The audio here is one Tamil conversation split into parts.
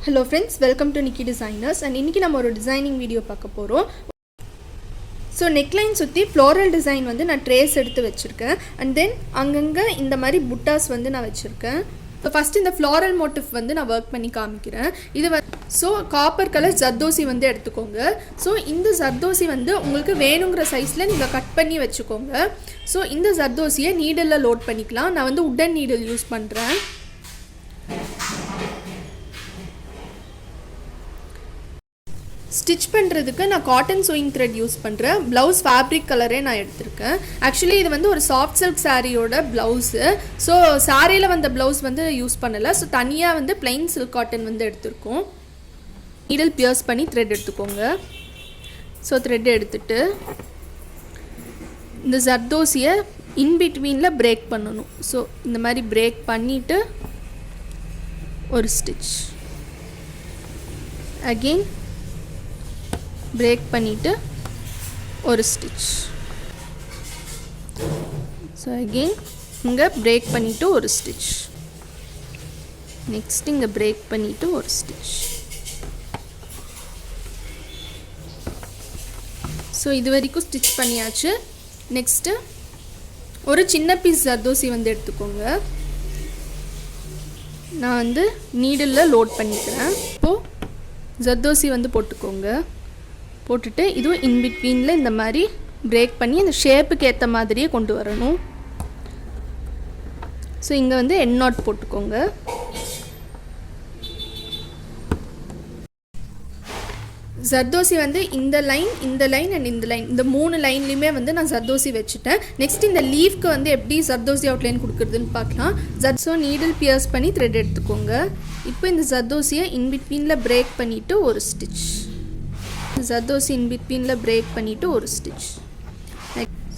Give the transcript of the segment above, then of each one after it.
Hello friends, welcome to nikidesigners and இன்னைக்கு நம்ம ஒரு டிசைனிங் வீடியோ பார்க்க போறோம். So neckline சுத்தி floral design வந்து நான் trace எடுத்து வச்சிருக்கேன் and then அங்கங்க இந்த மாதிரி buttas வந்து நான் வச்சிருக்கேன். So first இந்த floral motif வந்து நான் work பண்ணி காமிக்கிறேன். இது so copper color zardosi வந்து எடுத்துக்கோங்க. So இந்த zardosi வந்து உங்களுக்கு வேணுங்கிற சைஸ்ல நீங்க கட் பண்ணி வச்சுக்கோங்க. So இந்த zardosiயை நீடில்ல லோட் பண்ணிக்கலாம். நான் வந்து wooden needle யூஸ் பண்றேன். ஸ்டிச் பண்ணுறதுக்கு நான் காட்டன் sewing thread யூஸ் பண்ணுறேன். ப்ளவுஸ் ஃபேப்ரிக் கலரே நான் எடுத்திருக்கேன். ஆக்சுவலி இது வந்து ஒரு சாஃப்ட் சில்க் சாரியோட ப்ளவுஸு. ஸோ சாரியில் வந்த ப்ளவுஸ் வந்து யூஸ் பண்ணலை. ஸோ தனியாக வந்து பிளைன் சில்க் காட்டன் வந்து எடுத்திருக்கோம். நீடில் பியர்ஸ் பண்ணி த்ரெட் எடுத்துக்கோங்க. ஸோ த்ரெட் எடுத்துட்டு இந்த ஜர்தோசியை இன்பிட்வீனில் பிரேக் பண்ணணும். ஸோ இந்த மாதிரி பிரேக் பண்ணிவிட்டு ஒரு ஸ்டிச், அகெயின் பிரேக் பண்ணிவிட்டு ஒரு ஸ்டிச். ஸோ அகெயின் இங்கே பிரேக் பண்ணிவிட்டு ஒரு ஸ்டிச், நெக்ஸ்ட் இங்கே பிரேக் பண்ணிவிட்டு ஒரு ஸ்டிச். ஸோ இது வரைக்கும் ஸ்டிச் பண்ணியாச்சு. நெக்ஸ்ட்டு ஒரு சின்ன பீஸ் ஜர்தோசி வந்து எடுத்துக்கோங்க. நான் வந்து நீடிலில் லோட் பண்ணிக்கிறேன். இப்போது ஜர்தோசி வந்து போட்டுக்கோங்க. போட்டுட்டு இதுவும் இன்பிட்வீனில் இந்த மாதிரி பிரேக் பண்ணி அந்த ஷேப்புக்கு ஏற்ற மாதிரியே கொண்டு வரணும். ஸோ இங்கே வந்து எண்ட் நாட் போட்டுக்கோங்க. ஜர்தோசி வந்து இந்த லைன் அண்ட் இந்த லைன், இந்த 3 லைன்லையுமே வந்து நான் ஜர்தோசி வச்சுட்டேன். நெக்ஸ்ட் இந்த லீஃப்க்கு வந்து எப்படி ஜர்தோசி அவுட்லைன் கொடுக்குறதுன்னு பார்க்கலாம். ஸோ நீடில் பியர்ஸ் பண்ணி த்ரெட் எடுத்துக்கோங்க. இப்போ இந்த ஜர்தோசியை இன்பிட்வீனில் பிரேக் பண்ணிவிட்டு ஒரு ஸ்டிச், ஜர்தோசி இன்பிட்வீனில் பிரேக் பண்ணிவிட்டு ஒரு ஸ்டிச்.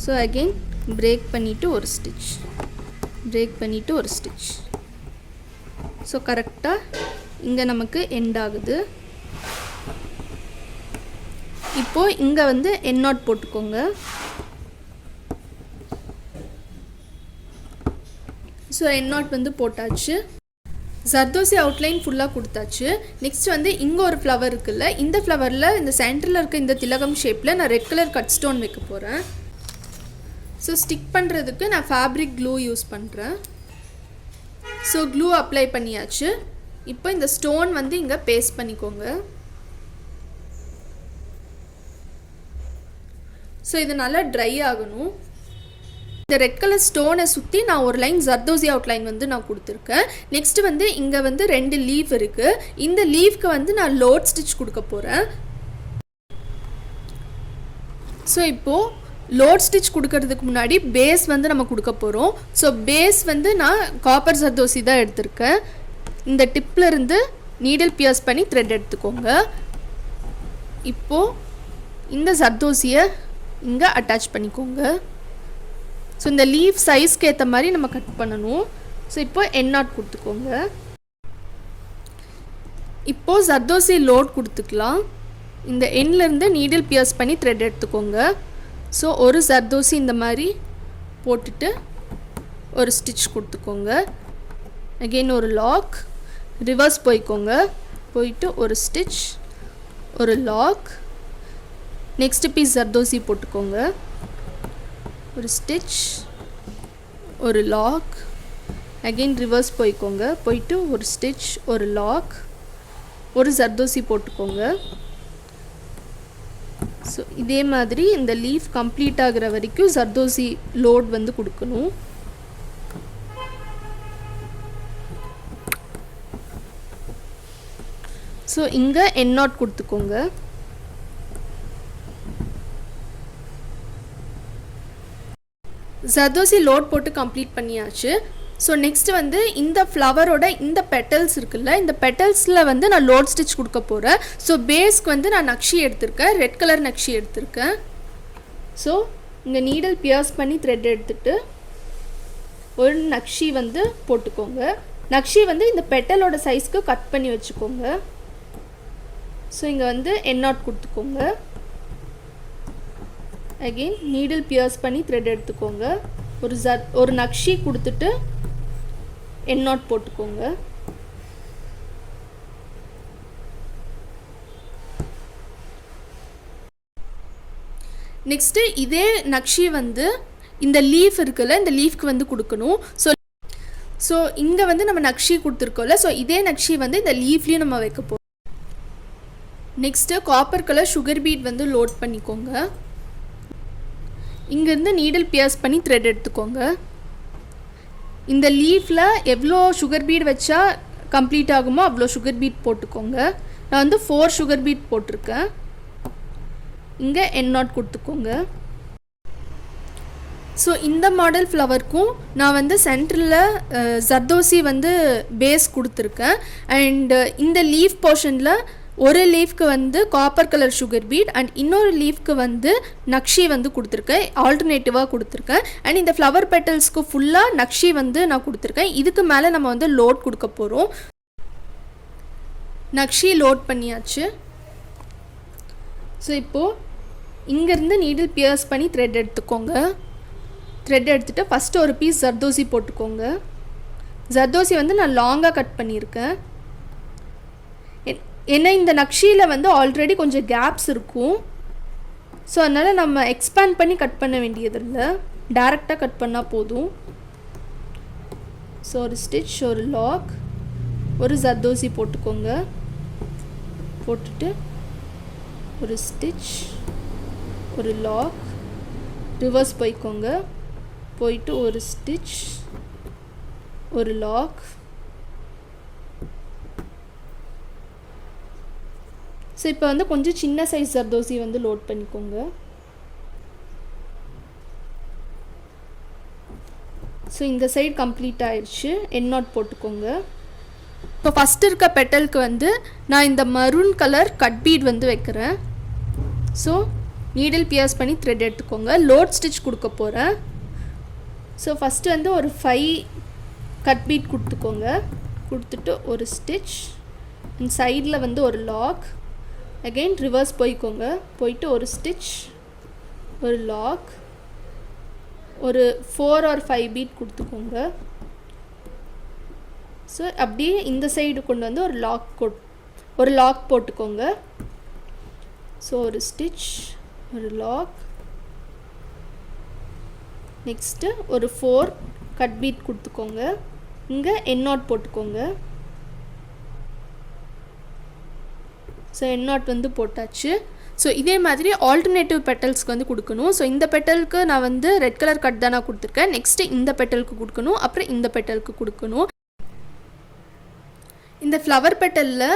ஸோ அகெயின் பிரேக் பண்ணிவிட்டு ஒரு ஸ்டிச், பிரேக் பண்ணிவிட்டு ஒரு ஸ்டிச். ஸோ கரெக்டாக இங்கே நமக்கு எண்ட் ஆகுது. இப்போது இங்கே வந்து எண்ட் நாட் போட்டுக்கோங்க. ஸோ எண்ட் நாட் வந்து போட்டாச்சு. ஜர்தோசி அவுட்லைன் ஃபுல்லாக கொடுத்தாச்சு. நெக்ஸ்ட் வந்து இங்கே ஒரு ஃப்ளவர் இருக்குல்ல, இந்த ஃப்ளவரில் இந்த சென்டரில் இருக்க இந்த திலகம் ஷேப்பில் நான் ரெட் கலர் கட் ஸ்டோன் வைக்க போகிறேன். ஸோ ஸ்டிக் பண்ணுறதுக்கு நான் ஃபேப்ரிக் க்ளூ யூஸ் பண்ணுறேன். ஸோ க்ளூ அப்ளை பண்ணியாச்சு. இப்போ இந்த ஸ்டோன் வந்து இங்கே பேஸ்ட் பண்ணிக்கோங்க. ஸோ இது நல்லா ட்ரை ஆகணும். இந்த ரெட் கலர் ஸ்டோனை சுற்றி நான் ஒரு லைன் ஜர்தோசி அவுட்லைன் வந்து நான் கொடுத்துருக்கேன். நெக்ஸ்ட்டு வந்து இங்கே வந்து 2 லீஃப் இருக்குது. இந்த லீஃப்க்கு வந்து நான் லோட் ஸ்டிச் கொடுக்க போகிறேன். ஸோ இப்போது லோட் ஸ்டிச் கொடுக்கறதுக்கு முன்னாடி பேஸ் வந்து நம்ம கொடுக்க போகிறோம். ஸோ பேஸ் வந்து நான் காப்பர் ஜர்தோசி தான் எடுத்திருக்கேன். இந்த டிப்பில் இருந்து நீடில் பியர்ஸ் பண்ணி த்ரெட் எடுத்துக்கோங்க. இப்போது இந்த ஜர்தோசியை இங்கே அட்டாச் பண்ணிக்கோங்க. ஸோ இந்த லீஃப் சைஸ்க்கு ஏற்ற மாதிரி நம்ம கட் பண்ணணும். ஸோ இப்போ எண்ட் நாட் கொடுத்துக்கோங்க. இப்போது ஜர்தோசி லோட் கொடுத்துக்கலாம். இந்த எண்ட்லேருந்து நீடில் பியர்ஸ் பண்ணி த்ரெட் எடுத்துக்கோங்க. ஸோ ஒரு ஜர்தோசி இந்த மாதிரி போட்டுட்டு ஒரு ஸ்டிச் கொடுத்துக்கோங்க. அகெயின் ஒரு லாக், ரிவர்ஸ் போய்க்கோங்க. போயிட்டு ஒரு ஸ்டிச், ஒரு லாக், நெக்ஸ்ட் பீஸ் ஜர்தோசி போட்டுக்கோங்க. ஒரு ஸ்டிச், ஒரு லாக், அகெயின் ரிவர்ஸ் போய்க்கோங்க. போயிட்டு ஒரு ஸ்டிச், ஒரு லாக், ஒரு ஜர்தோசி போட்டுக்கோங்க. ஸோ இதே மாதிரி இந்த லீஃப் கம்ப்ளீட் ஆகிற வரைக்கும் ஜர்தோசி லோட் வந்து கொடுக்கணும். ஸோ இங்கே எண்ட் நாட் கொடுத்துக்கோங்க. ஜர்தோசி லோட் போட்டு கம்ப்ளீட் பண்ணியாச்சு. ஸோ நெக்ஸ்ட்டு வந்து இந்த ஃப்ளவரோட இந்த பெட்டல்ஸ் இருக்குல்ல, இந்த பெட்டல்ஸில் வந்து நான் லோட் ஸ்டிச் கொடுக்க போகிறேன். ஸோ பேஸ்க்கு வந்து நான் நக்ஷி எடுத்திருக்கேன், ரெட் கலர் நக்ஷி எடுத்திருக்கேன். ஸோ இங்கே நீடில் பியர்ஸ் பண்ணி த்ரெட் எடுத்துகிட்டு ஒரு நக்ஷி வந்து போட்டுக்கோங்க. நக்ஷி வந்து இந்த பெட்டலோட சைஸ்க்கு கட் பண்ணி வச்சுக்கோங்க. ஸோ இங்கே வந்து எண்ட் நாட் கொடுத்துக்கோங்க. அகெயின் நீடில் பியர்ஸ் பண்ணி த்ரெட் எடுத்துக்கோங்க. ஒரு நக்ஷி கொடுத்துட்டு எண்ட் நாட் போட்டுக்கோங்க. நெக்ஸ்ட்டு இதே நக்ஷி வந்து இந்த லீஃப் இருக்குல்ல, இந்த லீஃப்க்கு வந்து கொடுக்கணும். ஸோ இங்கே வந்து நம்ம நக்ஷி கொடுத்துருக்கோம்ல, ஸோ இதே நக்ஷி வந்து இந்த லீஃப்லேயும் நம்ம வைக்க போகிறோம். Next copper colour sugar beat வந்து லோட் பண்ணிக்கோங்க. இங்கேருந்து நீடில் பியர்ஸ் பண்ணி த்ரெட் எடுத்துக்கோங்க. இந்த லீஃபில் எவ்வளோ சுகர் பீட் வச்சா கம்ப்ளீட் ஆகுமோ அவ்வளோ சுகர் பீட் போட்டுக்கோங்க. நான் வந்து 4 சுகர் பீட் போட்டிருக்கேன். இங்கே எண்ட் நாட் கொடுத்துக்கோங்க. ஸோ இந்த மாடல் ஃப்ளவருக்கும் நான் வந்து சென்டரில் ஜர்தோசி வந்து பேஸ் கொடுத்துருக்கேன். அண்ட் இந்த லீஃப் போர்ஷனில் ஒரு லீஃப்க்கு வந்து copper colour sugar beat and இன்னொரு லீஃப்க்கு வந்து நக்ஷி வந்து கொடுத்துருக்கேன், ஆல்டர்னேட்டிவாக கொடுத்துருக்கேன். அண்ட் இந்த ஃப்ளவர் பெட்டல்ஸ்க்கு ஃபுல்லாக நக்ஷி வந்து நான் கொடுத்துருக்கேன். இதுக்கு மேலே நம்ம வந்து லோட் கொடுக்க போகிறோம். நக்ஷி லோட் பண்ணியாச்சு. ஸோ இப்போது இங்கேருந்து நீடில் பியர்ஸ் பண்ணி த்ரெட் எடுத்துக்கோங்க. த்ரெட் எடுத்துகிட்டு ஃபஸ்ட்டு ஒரு பீஸ் ஜர்தோசி போட்டுக்கோங்க. ஜர்தோசி வந்து நான் லாங்காக கட் பண்ணியிருக்கேன். ஏன்னா இந்த நக்ஷியில் வந்து ஆல்ரெடி கொஞ்சம் கேப்ஸ் இருக்கும். ஸோ அதனால் நம்ம எக்ஸ்பேண்ட் பண்ணி கட் பண்ண வேண்டியதில்லை, டேரெக்டாக கட் பண்ணால் போதும். ஸோ ஒரு ஸ்டிச், ஒரு லாக், ஒரு ஜர்தோசி போட்டுக்கோங்க. போட்டுட்டு ஒரு ஸ்டிச், ஒரு லாக், ரிவர்ஸ் போய்க்கோங்க. போயிட்டு ஒரு ஸ்டிச், ஒரு லாக். ஸோ இப்போ வந்து கொஞ்சம் சின்ன சைஸ் ஜர்தோசி வந்து லோட் பண்ணிக்கோங்க. ஸோ இந்த சைடு கம்ப்ளீட் ஆயிடுச்சு. எண்ட் நாட் போட்டுக்கோங்க. இப்போ ஃபஸ்ட்டு இருக்க பெட்டலுக்கு வந்து நான் இந்த மரூன் கலர் கட் பீட் வந்து வைக்கிறேன். ஸோ நீடில் பியர்ஸ் பண்ணி த்ரெட் எடுத்துக்கோங்க. லோட் ஸ்டிச் கொடுக்க போகிறேன். ஸோ ஃபஸ்ட்டு வந்து ஒரு 5 கட் பீட் கொடுத்துக்கோங்க. கொடுத்துட்டு ஒரு ஸ்டிச், அண்ட் சைடில் வந்து ஒரு லாக். அகெயின் ரிவர்ஸ் போய்க்கோங்க. போயிட்டு ஒரு ஸ்டிச், ஒரு லாக், ஒரு 4 or 5 பீட் கொடுத்துக்கோங்க. ஸோ அப்படியே இந்த சைடு கொண்டு வந்து ஒரு லாக் போட்டுக்கோங்க. ஸோ ஒரு ஸ்டிச், ஒரு லாக், நெக்ஸ்ட்டு ஒரு 4 கட் பீட் கொடுத்துக்கோங்க. இங்கே எண்ட் நாட் போட்டுக்கோங்க. ஸோ எண்ட் நாட் வந்து போட்டாச்சு. ஸோ இதே மாதிரி ஆல்டர்னேட்டிவ் பெட்டல்ஸ்க்கு வந்து கொடுக்கணும். ஸோ இந்த பெட்டலுக்கு நான் வந்து ரெட் கலர் கட் தான் நான் கொடுத்துருக்கேன். நெக்ஸ்ட்டு இந்த பெட்டலுக்கு கொடுக்கணும், அப்புறம் இந்த பெட்டலுக்கு கொடுக்கணும். இந்த ஃப்ளவர் பெட்டலில்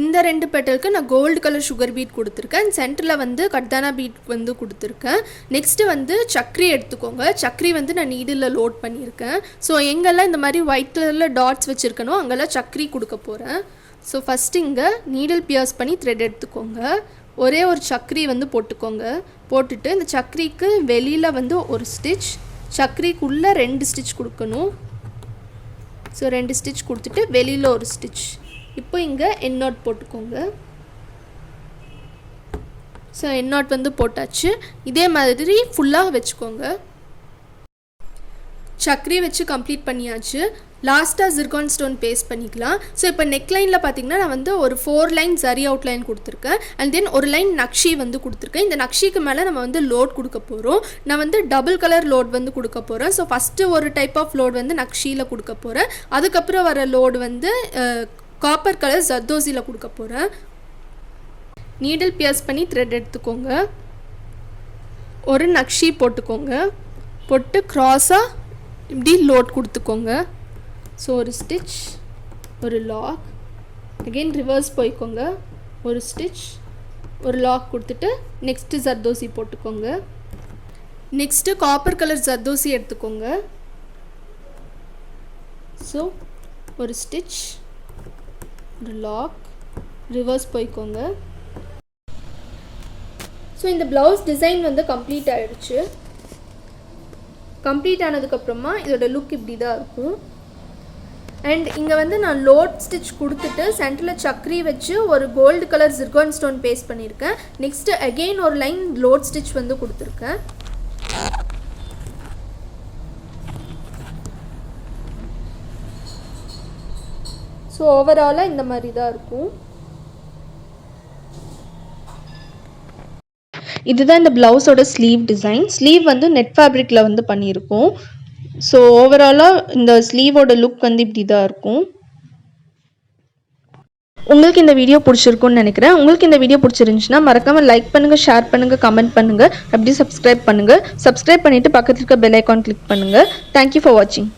இந்த 2 பெட்டலுக்கு நான் கோல்டு கலர் சுகர் பீட் கொடுத்துருக்கேன். சென்டரில் வந்து கட்தானா பீட் வந்து கொடுத்துருக்கேன். நெக்ஸ்ட்டு வந்து சக்ரி எடுத்துக்கோங்க. சக்ரி வந்து நான் நீடில் லோட் பண்ணியிருக்கேன். ஸோ எங்கெல்லாம் இந்த மாதிரி ஒயிட் கலரில் டாட்ஸ் வச்சுருக்கனோ அங்கெல்லாம் சக்ரி கொடுக்க போகிறேன். ஸோ ஃபஸ்ட்டு இங்கே நீடில் பியர்ஸ் பண்ணி த்ரெட் எடுத்துக்கோங்க. ஒரே ஒரு சக்ரி வந்து போட்டுக்கோங்க. போட்டுட்டு இந்த சக்ரிக்கு வெளியில் வந்து ஒரு ஸ்டிச், சக்ரிக்குள்ளே 2 ஸ்டிச் கொடுக்கணும். ஸோ 2 ஸ்டிச் கொடுத்துட்டு வெளியில் ஒரு ஸ்டிச். இப்போ இங்கே எண்ட் நாட் போட்டுக்கோங்க. ஸோ எண்ட் நாட் வந்து போட்டாச்சு. இதே மாதிரி ஃபுல்லாக வச்சுக்கோங்க. சக்ரி வச்சு கம்ப்ளீட் பண்ணியாச்சு. லாஸ்ட்டாக ஜிர்கான் ஸ்டோன் பேஸ்ட் பண்ணிக்கலாம். ஸோ இப்போ நெக்லைனில் பார்த்தீங்கன்னா நான் வந்து ஒரு 4 லைன் சரி அவுட்லைன் கொடுத்துருக்கேன். அண்ட் தென் ஒரு லைன் நக்ஷி வந்து கொடுத்துருக்கேன். இந்த நக்ஷிக்கு மேலே நம்ம வந்து லோட் கொடுக்க போகிறோம். நான் வந்து டபுள் கலர் லோட் வந்து கொடுக்க போகிறேன். ஸோ ஃபஸ்ட்டு ஒரு டைப் ஆஃப் லோட் வந்து நக்ஷியில் கொடுக்க போகிறேன். அதுக்கப்புறம் வர லோடு வந்து காப்பர் கலர் ஜர்தோசியில் கொடுக்க போகிறேன். நீடில் பியர்ஸ் பண்ணி த்ரெட் எடுத்துக்கோங்க. ஒரு நக்ஷி போட்டுக்கோங்க. போட்டு க்ராஸாக இப்படி லோட் கொடுத்துக்கோங்க. ஸோ ஒரு ஸ்டிச், ஒரு லாக், அகெயின் ரிவர்ஸ் போய்க்கோங்க. ஒரு ஸ்டிச், ஒரு லாக் கொடுத்துட்டு நெக்ஸ்ட்டு ஜர்தோசி போட்டுக்கோங்க. நெக்ஸ்ட்டு காப்பர் கலர் ஜர்தோசி எடுத்துக்கோங்க. ஸோ ஒரு ஸ்டிச், ஒரு லாக், ரிவர்ஸ் போய்க்கோங்க. ஸோ இந்த ப்ளவுஸ் டிசைன் வந்து கம்ப்ளீட் ஆகிடுச்சு. கம்ப்ளீட் ஆனதுக்கப்புறமா இதோட லுக் இப்படி தான் இருக்கும். அண்ட் இங்கே வந்து நான் லோட் ஸ்டிச் கொடுத்துட்டு சென்டரில் சக்ரி வச்சு ஒரு gold colour zircon stone paste பண்ணியிருக்கேன். நெக்ஸ்ட்டு அகெயின் ஒரு லைன் லோட் ஸ்டிச் வந்து கொடுத்துருக்கேன். ஸோ ஓவராலாக இந்த மாதிரி தான் இருக்கும். இதுதான் இந்த ப்ளவுஸோட ஸ்லீவ் டிசைன். ஸ்லீவ் வந்து நெட் ஃபேப்ரிக்கில் வந்து பண்ணியிருக்கோம். ஸோ ஓவராலாக இந்த ஸ்லீவோட லுக் வந்து இப்படி தான் இருக்கும். உங்களுக்கு இந்த வீடியோ பிடிச்சிருக்குன்னு நினைக்கிறேன். உங்களுக்கு இந்த வீடியோ பிடிச்சிருந்துச்சுன்னா மறக்காமல் லைக் பண்ணுங்கள், ஷேர் பண்ணுங்கள், கமெண்ட் பண்ணுங்கள், அப்படி சப்ஸ்கிரைப் பண்ணுங்கள். சப்ஸ்கிரைப் பண்ணிவிட்டு பக்கத்தில் இருக்க பெல் ஐக்கான் கிளிக் பண்ணுங்கள். தேங்க்யூ ஃபார் வாட்சிங்.